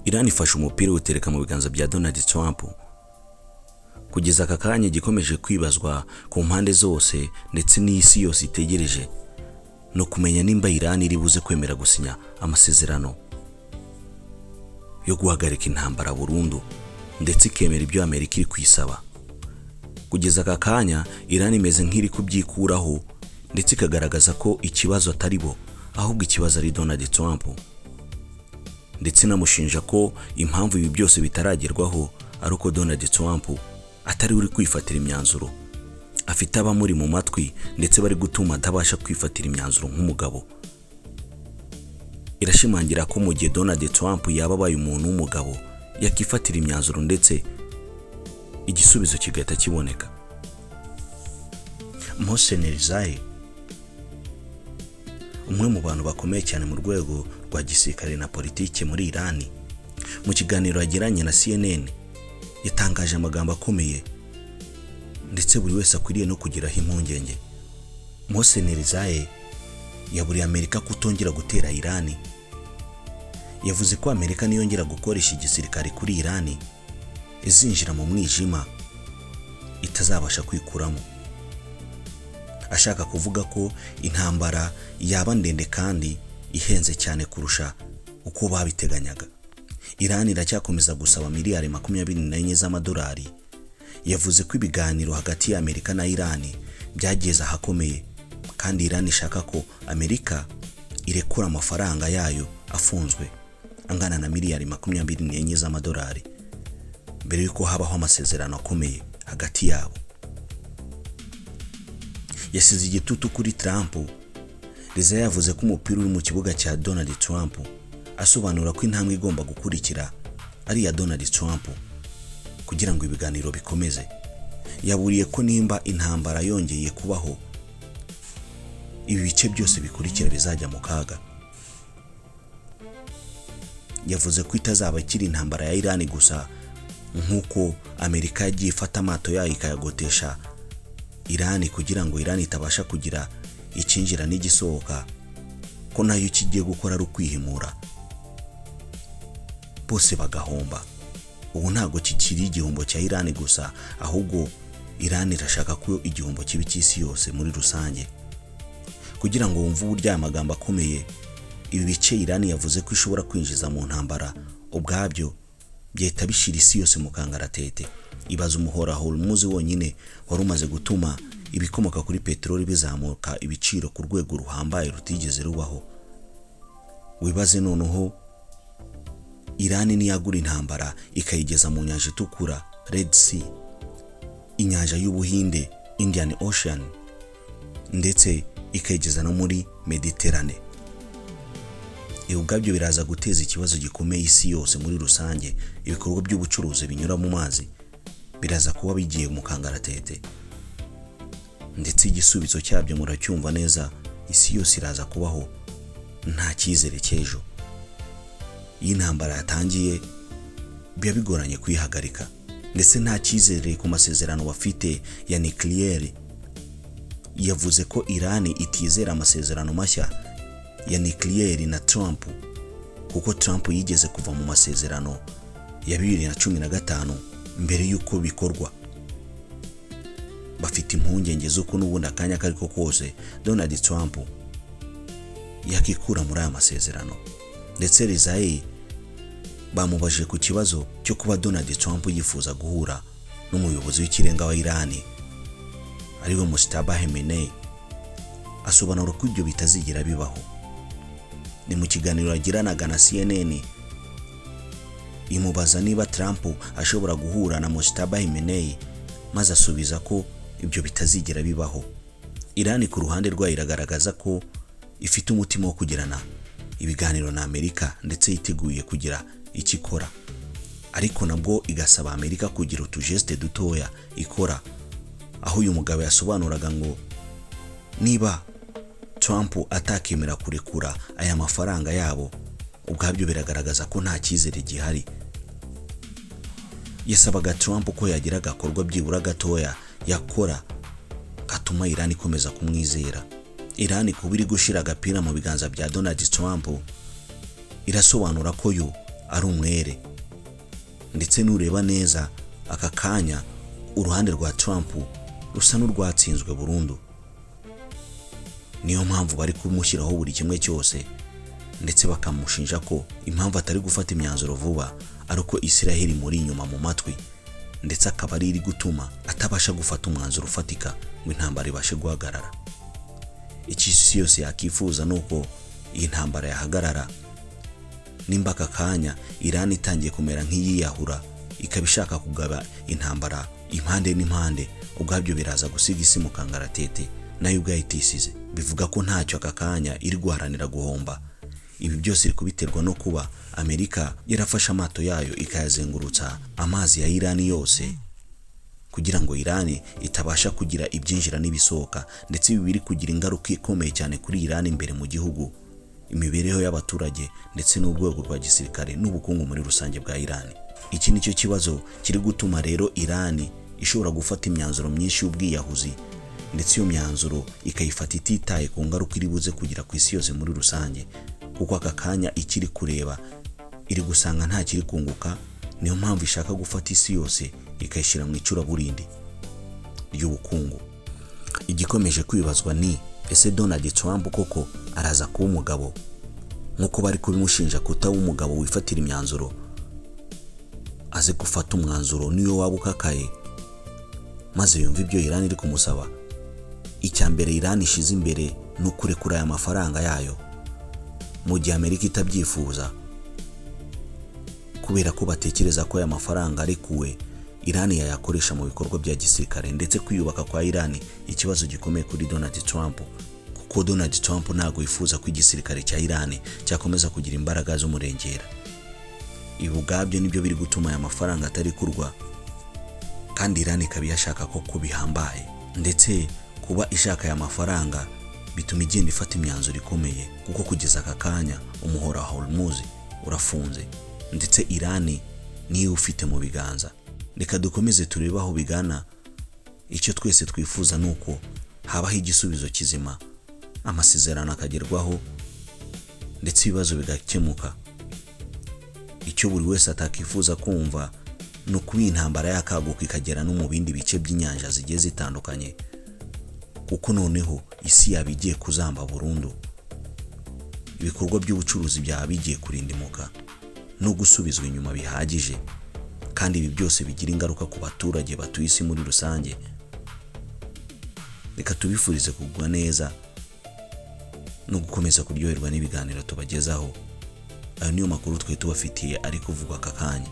Iran ifashe umupira utereka mu biganza bya Donald Trump. Kugeza aka kanya gikomeje kwibazwa ku mpande zose ndetse n'isi yose itegereje no kumenya nimba Iran iri buze kwemera gusinya amasezerano yo guhagarika intambara burundu ndetse ikemera ibyo Amerika iri kwisaba. Kugeza aka kanya Iran imeze nk'iri kubyikuraho ndetse ikagaragaza ko ikibazo atari bo ahubwo ikibazo ari Donald Trump, ndetse namushinja ko impamvu ibi byose bitaragerwaho ari uko Donald Trump atari uri kwifatira imyanzuro, afite abamuri mu matwi ndetse bari gutuma atabasha kwifatira imyanzuro nk'umugabo. Irashimangira ko mu gihe Donald Trump yaba abaye umuntu w'umugabo yakifatira imyanzuro ndetse igisubizo kigahita kiboneka. Mohsen Rizai, umwe mu bantu bakomeye cyane mu rwego rwa gisirikare na politike muri Iran, mu kiganiro yagiranye na CNN yatangaje amagambo akomeye ndetse buri wese akwiriye no kugiraho impungenge. Mohsen Rizai yaburiye Amerika kutongera gutera Iran. Yavuze ko Amerika niyongera gukoresha igisirikare kuri Iran izinjira mu mwijima itazabasha kwikuramo, ashaka kuvuga ko intambara yaba ndende kandi ihenze cyane kurusha uko babiteganyaga. Iran iracyakomeza gusaba miliyari 24 z'amadolari. Yavuze ko ibiganiro hagati ya Amerika na Iran byageze ahakomeye kandi Iran ishaka ko Amerika irekura amafaranga yayo afunzwe angana na miliyari 24 z'amadolari mbere yuko habaho amasezerano akomeye hagati yabo. Yasize igitutu kuri Trump. Rizai yavuze ko umupira uri mu kibuga cya Donald Trump, asobanura ko intambwe igomba gukurikira ari ya Donald Trump kugira ngo ibiganiro bikomeze. Yaburiye ko nimba intambara yongeye kubaho ibi bice byose bikurikira bizajya mu kaga. Yavuze ko itazaba ikiri intambara ya Iran gusa nk'uko Amerika yagiye ifata amato yayo ikayagotesha Iran kugira ngo Iran itabasha kugira ikinjira n'igisohoka, ko nayo kigiye gukora ari ukwihimura bose bagahomba. Ubu ntago kikiri igihombo cya Iran gusa, ahubwo Iran irashaka ko igihombo kibi cy'isi yose muri rusange. Kugira ngo wumve uburyo amagambo akomeye ibi bice Iran yavuze ko ishobora kwinjiza mu ntambara ubwabyo byahita bishira isi yose mu kangaratete. Ibaza umuhora Hormuz wonyine wari umaze gutuma ibikomoka kuri peteroli bizamuka ibiciro ku rwego ruhambaye rutigeze rubaho. Wibaze noneho Iran niyagura intambara ikayigeza mu nyanja itukura Red Sea, inyanja y'Ubuhinde Indian Ocean, ndetse ikayigeza no muri Mediterane. Ubwabyo biraza guteza ikibazo gikomeye isi yose muri rusange. Ibikorwa by'ubucuruzi binyura mu mazi biraza kuba bigiye mu kangaratete, ndetse igisubizo cyabyo muracyumva neza. Isi yose iraza kubaho nta cyizere cy'ejo. Iyi ntambara yatangiye biba bigoranye kuyihagarika, ndetse nta cyizere ku masezerano bafite ya nucleaire. Yavuze ko Iran itizera amasezerano mashya ya nucleaire na Trump kuko Trump yigeze kuva mu masezerano ya 2015 mbere yuko bikorwa. Bafite impungenge z'uko n'ubundi akanya kariko kose Donald Trump yakikura muri aya masezerano. Ndetse Rizai bamubajije ku kibazo cyo kuba Donald Trump yifuza guhura n'umuyobozi w'ikirenga wa Iran ariwe Mujtaba Khamenei, asobanura ko ibyo bitazigera bibaho. Ni mu kiganiro yagiranaga na CNN imubaza niba Trump ashobora guhura na Mujtaba Khamenei, maze asubiza ko ibyo bitazigera bibaho. Iran ku ruhande rwayo iragaragaza ko ifite umutima wo kugirana ibiganiro na Amerika ndetse yiteguye kugira ikikora, ariko nabwo igasaba Amerika kugira utujeste dutoya ikora. Aho uyu mugabo yasobanuraga ngo niba Trump atakemera kurekura aya mafaranga yabo, ubwabyo biragaragaza ko nta cyizere gihari. Yasabaga Trump ko yagira agakorwa byibura gatoya yakora gatuma Iran ikomeza kumwizera. Iran kuba iri gushira agapira mu biganza bya Donald Trump irasobanura ko yo ari umwere, ndetse nureba neza aka kanya uruhande rwa Trump rusa n'urwatsinzwe burundu. Niyo mpamvu bari kumushyiraho buri kimwe cyose, ndetse bakamushinja ko impamvu atari gufata imyanzuro vuba ari uko Isiraheli muri inyuma mu matwi, ndetse akaba ari iri gutuma atabasha gufata umwanzuro ufatika ngo intambara ibashe guhagarara. Isi yose yakifuza nuko iyi ntambara yahagarara. Nimba aka kanya Iran itangiye kumera nk'iyiyahura ikaba ishaka kugaba intambara impande n'impande, ubwabyo biraza gusiga isi mu kangaratete nayo ubwayitisize. Bivuga ko ntacyo aka kanya iri guharanira guhomba. Ibi byose iri kubiterwa no kuba Amerika yarafashe amato yayo ikayazengurutsa amazi ya Iran yose, kugira ngo Iran itabasha kugira ibyinjira n'ibisohoka, ndetse ibi biri kugira ingaruka ikomeye cyane kuri Iran imbere mu gihugu, imibereho y'abaturage ndetse n'urwego rwa gisirikare n'ubukungu muri rusange bwa Iran. Iki nicyo kibazo kiri gutuma rero Iran ishobora gufata imyanzuro myinshi y'ubwiyahuzi, ndetse iyo myanzuro ikayifata ititaye ku ngaruka iri buze kugira ku isi yose muri rusange, kuko aka kanya ikiri kureba iri gusanga nta kiri kunguka. Niyo mpamvu ishaka gufata isi yose ikayishyira mu icuraburindi ry'ubukungu. Igikomeje kwibazwa ni ese Donald Trump koko araza kuba umugabo nk'uko bari kubimushinja kutaba umugabo wifatira imyanzuro, aze gufata umwanzuro niyo waba ukakaye maze yumva ibyo Iran iri kumusaba. Icyambere Iran ishize imbere no kurekura aya mafaranga yayo mu gihe Amerika itabyifuza, kubera ko batekereza ko aya mafaranga arekuwe Iran yayakoresha mu bikorwa bya gisirikare, ndetse kwiyubaka kwa Iran ikibazo gikomeye kuri Donald Trump, kuko Donald Trump ntago yifuza ko igisirikare cya Iran cyakomeza kugira imbaraga z'umurengera. Ibi ubwabyo nibyo biri gutuma aya mafaranga atari kurwa, kandi Iran ikaba yashaka ko kubihambaye, ndetse kuba ishaka aya mafaranga bituma igenda ifata imyanzuro ikomeye, kuko kugeza aka kanya umuhora wa Hormuz urafunze, ndetse Iran niyo ufite mu biganza. Reka dukomeze turebe aho bigana. Icyo twese twifuza nuko habaho igisubizo kizima, amasezerano akagerwaho, ndetse ibibazo bigakemuka. Icyo buri wese atakifuza kumva no kuba intambara yakaguka ikagera no mu bindi bice by'inyanja zigiye zitandukanye, kuko noneho isi yabigiye kuzamba burundu. Ibikorwa by'ubucuruzi byaba bigiye kurindimuka no gusubizwa inyuma bihagije, kandi ibi byose bigira ingaruka ku baturage batuye isi muri rusange. Reka tubifurize kugwa neza no gukomeza kuryoherwa n'ibiganiro tubagezaho. Ayo niyo makuru twe tubafitiye ari kuvugwa aka kanya.